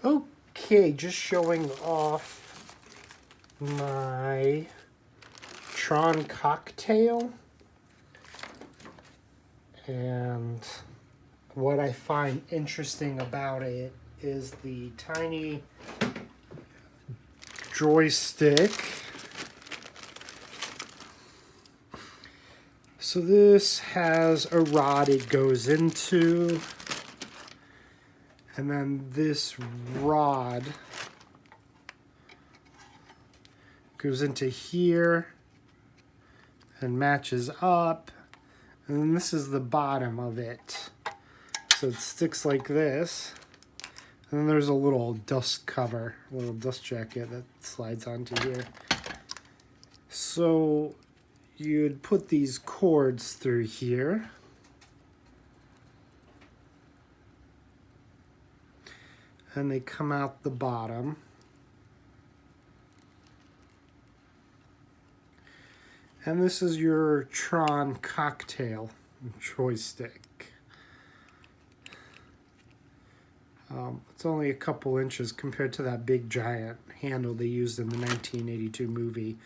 Okay, just showing off my Tron cocktail. And what I find interesting about it is the tiny joystick. So this has a rod it goes into, and then this rod goes into here and matches up, and then this is the bottom of it. So it sticks like this, and then there's a little dust cover, a little dust jacket that slides onto here. So you'd put these cords through here. And they come out the bottom. And this is your Tron cocktail joystick. It's only a couple inches compared to that big giant handle they used in the 1982 movie.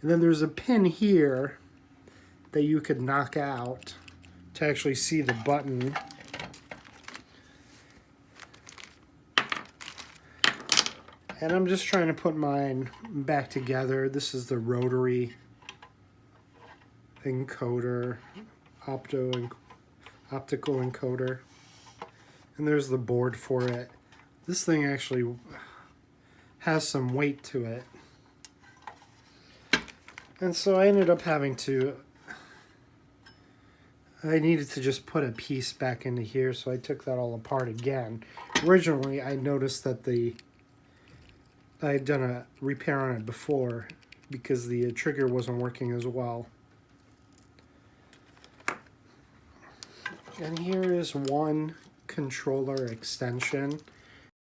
And then there's a pin here that you could knock out to actually see the button. And I'm just trying to put mine back together. This is the rotary encoder, optical encoder. And there's the board for it. This thing actually has some weight to it. And so I ended up having to, I needed to just put a piece back into here, so I took that all apart again. Originally, I noticed that I had done a repair on it before because the trigger wasn't working as well. And here is one controller extension.